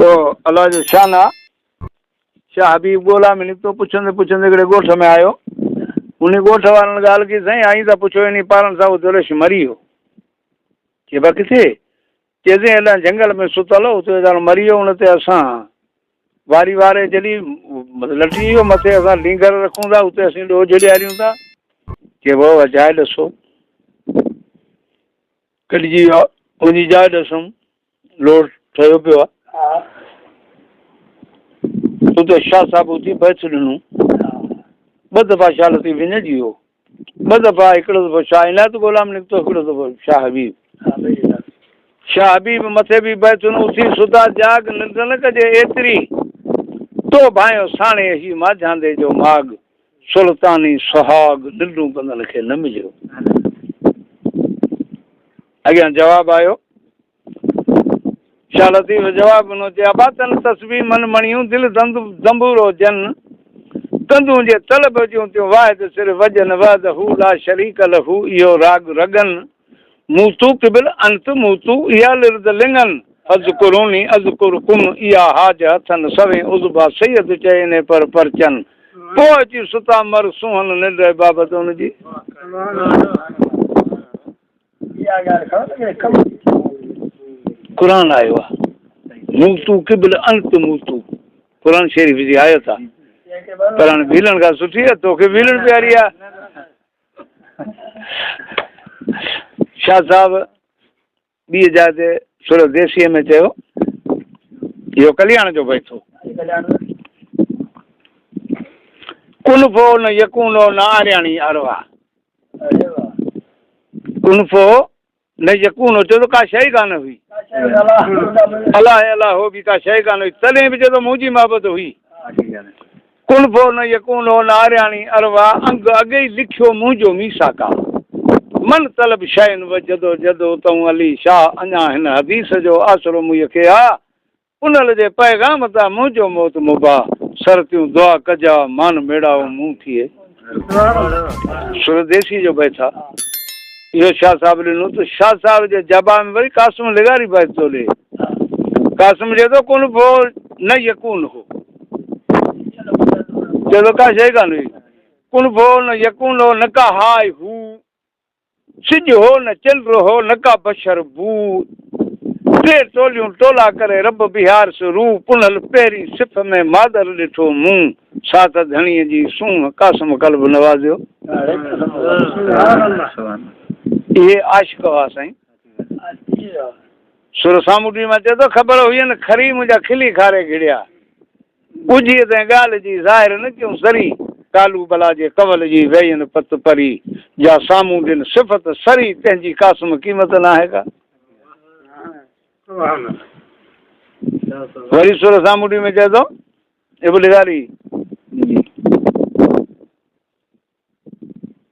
तो अल्लाह जो शान आहे शाह हबीब ॻोल्हा में निकितो पुछंदे पुछंदे हिकिड़े ॻोठ में आयो उन ॻोठ वारनि ॻाल्हि कई साईं आई त पुछो इन पारनि सां दुलेश मरी वियो चए बा किथे चइजे अलाए जंगल में सुतल हो उते ॼण मरी वियो हुन ते असां वारी वारे जॾहिं लटी वियो मथे असां लींगर रखूं था उते असीं ॾोह ॾियारियूं था चइबो जाइ ॾिसो कढिजी वियो उनजी जाइ ॾिसुमि लोड ठहियो पियो आहे उते शाह साहिब उथी बैच ॾिनूं ॿ दफ़ा शाह लतीफ़ विञिजी वियो ॿ दफ़ा हिकिड़ो दफ़ो शाह इनायत ॻोल्हा में निकितो हिकिड़ो दफ़ो शाह हबीब मथे बि बैच उथी सुधा जाग निंड न कजे एतिरी तो भाइयो साणे ही माझांदे जो माग सुल्तानी सुहाग दिलूं कंदड़ खे न मिलियो अॻियां जवाबु आयो शाह लतीफ़ जवाबु ॾिनो चए अबातन तस्बी मन मणियूं दिलि दंबूरो जन कंदूं जे तलब जूं थियूं वाहिद सिर वजन वद हू ला शरीक लहू इहो राग रगन मूतू किबिल अंत मूतू इहा लिरद लिंगन अज़कुरूनी अज़कुरकुम इहा हाज हथन सवे उज़बा सैयद चइने पर परचन पोइ अची सुता मर सुहन निंड बाबति हुनजी क़ुरान आयो आहे मूतू किबिल अंत मूतू क़ुरान शरीफ़ जी आयत आहे पर हाणे भीलण खां सुठी आहे तोखे भीलण प्यारी आहे शाह साहिब ॿी जाइ ते थोरो देसीअ में चयो इहो कल्याण जो बैठो कुनफो न यकूनो न आर्याणी अरवा कुनफो न यकूनो चयो त का शइ कान हुई अलाह अलाह हो बि का शइ कान हुई तॾहिं बि चयो त मुंहिंजी मोहबत हुई कुनफो न यकूनो न आर्याणी अरवा अंग अॻे ई लिखियो मुंहिंजो मीसा का मन तलब शयुनि वजदो जदो तऊं अली शाह अञा हिन हदीस जो आसरो मुंहिंजे खे आहे उनल जे पैगाम तां मुंहिंजो मौत मुबा सरतियूं दुआ कजा मान मेड़ाओ मुंहुं थिए सुरदेसी जो बैठा इहो शाह साहिब ॾिनो त शाह साहिब जे जवाब में वरी कासिम लिगारी बैठ थो ॾे कासिम चए थो कुन फो न यकून हो चए थो का शइ कान हुई कुन फो न यकून हो न का हाय हू सिज हो न चंड हो न का बशर बू टे टोलियूं टोला करे रब बिहार सुरू पुनल पहिरीं सिफ़ में मादर ॾिठो मूं सात धणीअ जी सूंह कासम कल्ब नवाज़ियो इहे आशिक़ हुआ साईं सुर सामुडी मां चए थो ख़बर हुई न खरी मुंहिंजा खिली खारे घिड़िया ॿुझी त ॻाल्हि जी ज़ाहिर न कयूं सरी कालू बला जे कवल जी वेयन पत परी जा साम्हूं ॾिन सिफ़त सरी तंहिंजी कासम क़ीमत न आहे का वरी सुर सामुडी में चए थो इब्न लिगारी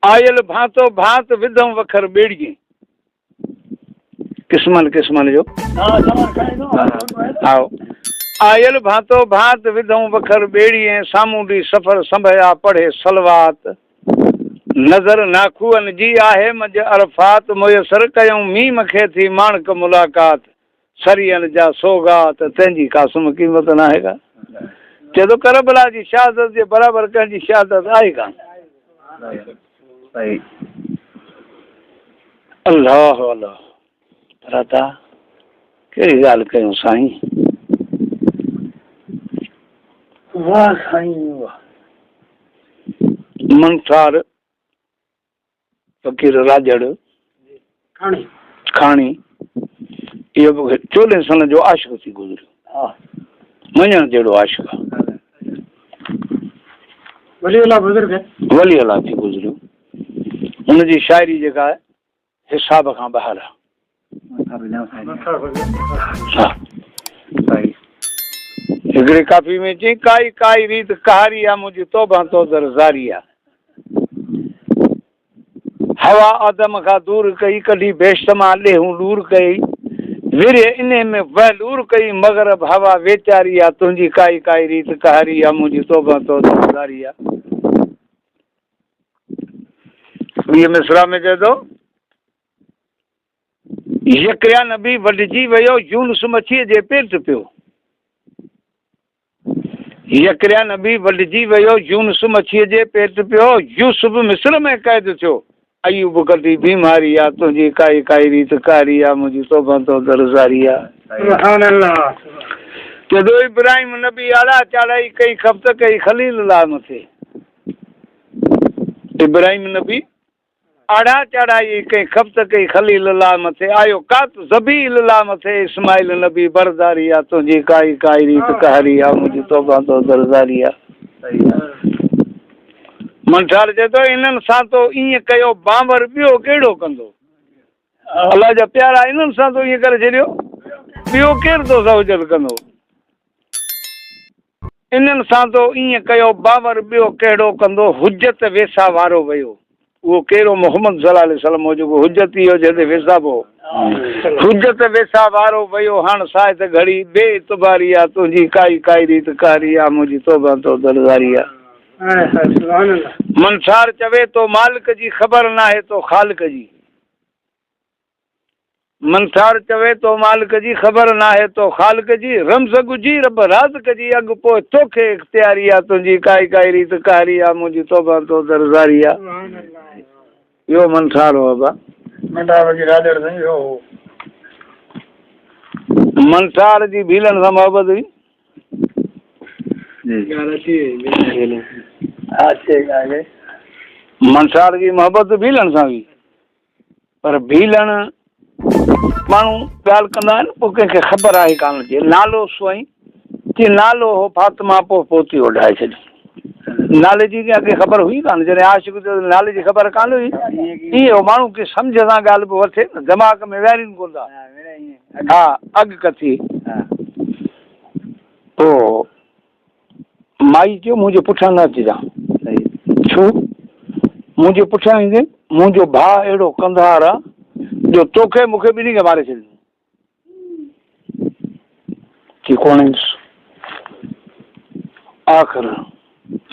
आयल भांतो भांत विधम वखर ॿेड़िए किस्मन किस्मन जो आओ आयल भांतो भांत विधम वखर ॿेड़िए सामुंडी सफ़र संभया पढ़े सलवात नज़र नाखूअन जी आहे मज अरफात मुयसर कयूं मीम खे थी माणक मुलाक़ात सरियन जा सौगात तंहिंजी कासम क़ीमत न आहे का चए थो करबला जी शहादत जे बराबरि कंहिंजी शहादत आहे कान अल्लाह अल्लाह राता कहिड़ी ॻाल्हि कयूं साईं वाह साईं वाह मनसार फ़कीर राजड़ खाणी इहो 14 साल जो आशिक़ थी गुज़रियो मञण जहिड़ो आशिक़ वली अला थी गुज़रियो हुनजी शाइरी जेका आहे हिसाब खां ॿाहिरि आहे हिकिड़े काफ़ी में चई काई काई रीत कहारी आहे मुंहिंजी तौबा तो ज़ारी आहे हवा आदम खां दूर कई कढी बेशतमा ॾेहूं लूर कई विरे इन में वहलूर कई मगरब हवा वेचारी आहे तुंहिंजी काई काई रीत कहारी आहे मुंहिंजी तौबा तो ज़ारी आहे ॿी मिसरा में चए थो यकरिया नबी वढिजी वियो यूनुस मच्छीअ जे पेट पियो यकरिया नबी वढिजी वियो यूनुस मच्छीअ जे पेट पियो यूसुफ मिस्र में क़ैद थियो अयूब कटी बीमारी आहे तुंहिंजी काई काई रीत कारी आहे मुंहिंजी तौबा तो दरज़ारी आहे जॾहिं इब्राहिम नबी आला चढ़ाई कई खपत कई खलील ला मथे इब्राहिम नबी आड़ा चढ़ाई कई खपत कई खलील ला मथे आयो कात ज़बील ला मथे इस्माइल नबी बरदारी आहे तुंहिंजी काई काई रीत कारी आहे मुंहिंजी तौबा तो दरज़ारी आहे मंठार चए थो इन्हनि सां तो ईअं कयो बांबर ॿियो कहिड़ो कंदो अलाह जा प्यारा इन्हनि सां तो ईअं करे छॾियो ॿियो केरु तो सहुजत कंदो इन्हनि सां तो ईअं कयो बांबर ॿियो कहिड़ो कंदो हुजत वेसा वारो वियो उहो कहिड़ो मोहम्मद सल्लल्लाहु अलैहि वसल्लम हो जेको हुजत इहो जॾहिं वेसाबो हुजत वेसा वारो वियो हाणे साहित घड़ी बेइतबारी आहे तुंहिंजी काई काई रीत कारी आहे मुंहिंजी तौबा तो दरज़ारी आहे मंसार चवे तो मालिक जी ख़बर नाहे तो ख़ालिक जी मंसार चवे तो मालिक जी ख़बर नाहे तो ख़ालिक जी रमज़ गुजी रब राज़ जी अॻु पोइ तोखे इख़्तियारी आहे तुंहिंजी काई काई रीत कारी आहे मुंहिंजी तौबा तो दरज़ारी आहे इहो मंसार हो बाबा मंसार जी भीलनि सां मोहबत हुई मंसार जी मोहबत भीलण सां हुई पर भीलण माण्हू ॻाल्हि कंदा आहिनि पोइ कंहिंखे ख़बर आहे कान जे नालो सुई की नालो हो फातिमा पोइ पोती ओढाए छॾी नाले जी कंहिंखे ख़बर हुई कान जॾहिं आशिक़ जो नाले जी ख़बर कान हुई इहो माण्हू खे सम्झ सां ॻाल्हि बि वठे न दिमाग़ में वेहारीनि कोन था हा अॻु कथी पोइ माई चयो मुंहिंजे पुठियां न अचिजांइ छो मुंहिंजे पुठियां ईंदे मुंहिंजो भाउ अहिड़ो कंधार आहे जो तोखे मूंखे ॿिन्ही खे मारे छॾींदो की कोन आख़िर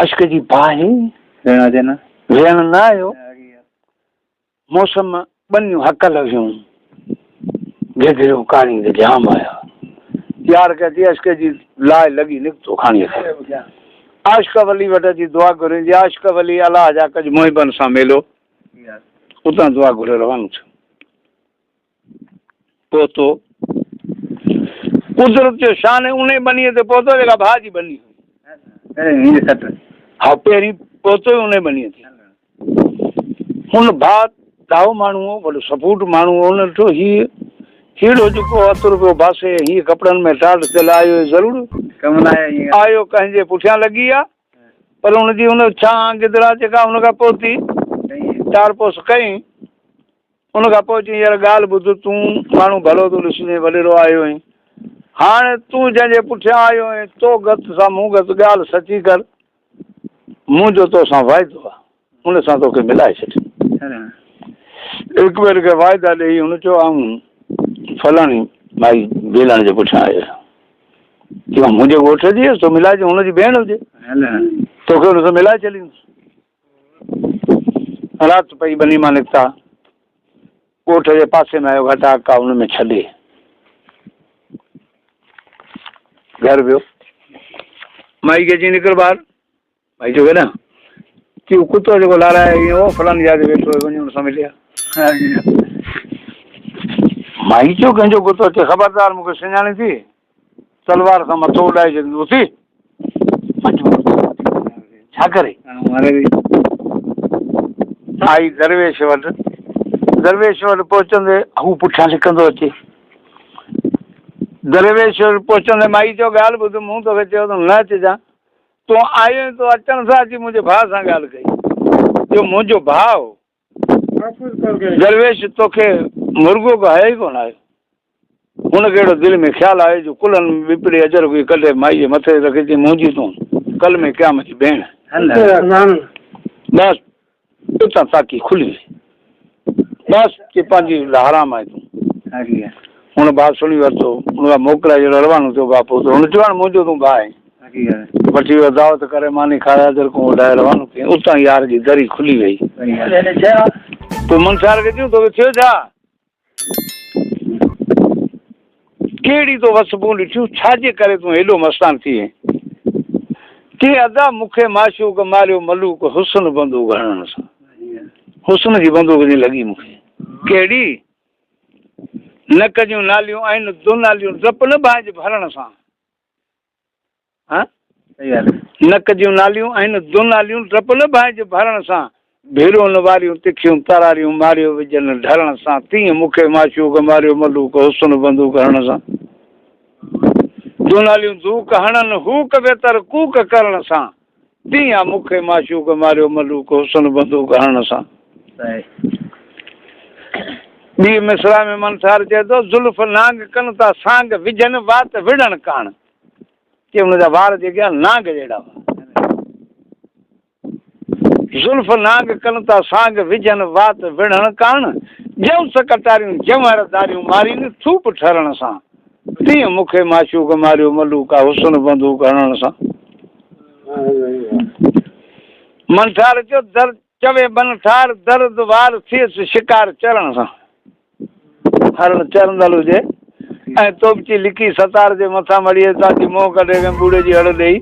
अश्क जी बाहि वेहण न आयो मौसम ॿनियूं हकल हुयूं गिदरियूं कारियूं जाम आया यार कहती अश्क जी लाइ लॻी निकितो खणी आशिक़ वली वटि अची दुआ घुरंदी आशिक़ वली अलाह जा कज मुहिबनि सां मेलो उतां दुआ घुरे रवानो थियो पहुतो कुदरत जो शान उन बनीअ ते पहुतो जेका भाउ जी बनी हुई हा पहिरीं पहुतो ई उन बनीअ ते हुन भाउ ॾाहो माण्हू हो वॾो सपूट माण्हू हो हुन ॾिठो हीड़ो जेको हथ रुपयो बासे हीअ कपिड़नि में टाट थियल आयो ज़रूरु कमु न आयो कंहिंजे पुठियां लॻी आहे पर हुनजी हुन छां गिदरा जेका हुन खां पोइ थी चार पोस कई उन खां पोइ चई यार ॻाल्हि ॿुध तूं माण्हू भलो थो ॾिसजे वॾेरो आयो आहीं हाणे तूं जंहिंजे पुठियां आयो आहीं तो गत सां मूं गत ॻाल्हि सची कर मुंहिंजो तोसां वाइदो आहे हुन सां तोखे मिलाए छॾ हिकु ॿिए खे वाइदा ॾेई हुन चयो आऊं फलाणी भाई भेलण जे पुठियां आयो की मुंहिंजे ॻोठ जी तो मिलाइजे हुनजी भेण हुजे तोखे हुन सां मिलाए छॾींदुसि राति पई बनी मां निकिता ॻोठ जे पासे में आयो घटाका हुन में छॾे घर वियो माई खे चई निकिर ॿाहिरि भाई जो केॾां की कुतो जेको लाराए इहो फलानी जाइ ते वेठो वञी हुन सां मिलिया माई चयो कंहिंजो कुतो अचे ख़बरदार मूंखे सुञाणे थी तलवार सां मथो उॾाए छॾींदो थी छा करे आई दरवेश वटि पहुचंदे हू पुठियां लिकंदो अचे दरवेश वटि पहुचंदे माई चयो ॻाल्हि ॿुध मूं तोखे चयो त न अचिजांइ तूं आयो तो अचण सां अची मुंहिंजे भाउ सां ॻाल्हि कई जो मुंहिंजो भाउ दरवेश तोखे मुर्गो को आहे ई कोन आहे हुनखे अहिड़ो दिलि में ख़्यालु आहे जो कुलनि में विपरी अजर कोई कढे माई जे मथे रखे थी मुंहिंजी तूं कल में क्या मुंहिंजी भेण बसि उतां ताकी खुली बसि की पंहिंजी हराम आहे तूं हुन भाउ सुणी वरितो हुन खां मोकिलाए जहिड़ो रवानो थियो भाउ पोइ हुन चयो हाणे मुंहिंजो तूं भाउ आहीं वठी वियो दावत करे मानी खाराए दरको उॾाए रवानो थी उतां यार जी दरी खुली वई पोइ मंसार खे चयूं तोखे थियो छा कहिड़ी तो वसबूं ॾिठियूं छाजे करे तूं हेॾो मस्तान थी वएं के अदा मूंखे माशूक मारियो मलूक हुस्न बंदूक हणण सां हुस्न जी बंदूक जी लॻी मूंखे कहिड़ी नक जूं नालियूं आहिनि दुनालियूं डप न बांझ भरण सां हा नक जूं नालियूं आहिनि दुनालियूं डप न बांझ भरण सां भेरियों न वारियूं तिखियूं तरारियूं मारियो विझनि ढलण सां तीअं मूंखे माशूक मारियो मलूक हुस्न बंदूक हणण सां दुनालियूं धूक हणनि हूक बेतर कूक करण सां तीअं मूंखे माशूक मारियो मलूक हुस्न बंदूक हणण सां ॿी मिसरा में मनसार चए थो ज़ुल्फ़ नांग कनि था सांग विझनि वात विढ़ण कान कि हुनजा वार जेके आहे नांग जहिड़ा ज़ुल्फ़ नांग कनि था सांग विझनि वात विढ़ण कान जंस कटारियूं जंवर दारियूं मारीनि थूप ठरण सां तीअं मूंखे माशूक मारियो मलूक हुस्न बंदूक हणण सां मनसार चयो दर चवे बनठार दर्द वार थियसि शिकार चरण सां हरण चरंदल हुजे ऐं तोपची लिखी सतार जे मथां मड़ीअ तव्हांजी मोह कढे बूढ़े जी हड़ ॾेई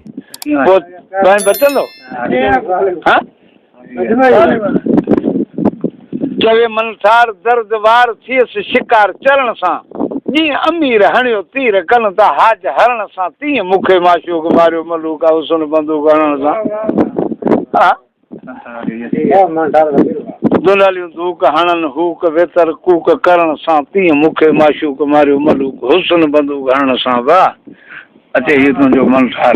पोइ तव्हां बचंदो चवे मनसार दर्द वार थियसि शिकार चरण सां जीअं अमीर हणियो तीर कनि था हाज हरण सां तीअं मूंखे माशूक मारियो मलूक हुस्न बंदूक हणण सां हा दुलालियूं धूक हणनि हूक वेतर कूक करण सां तीअं मूंखे माशूक मारियो मलूक हुस्न बंदूक हणण सां वाह अचे हीअ तुंहिंजो मनसार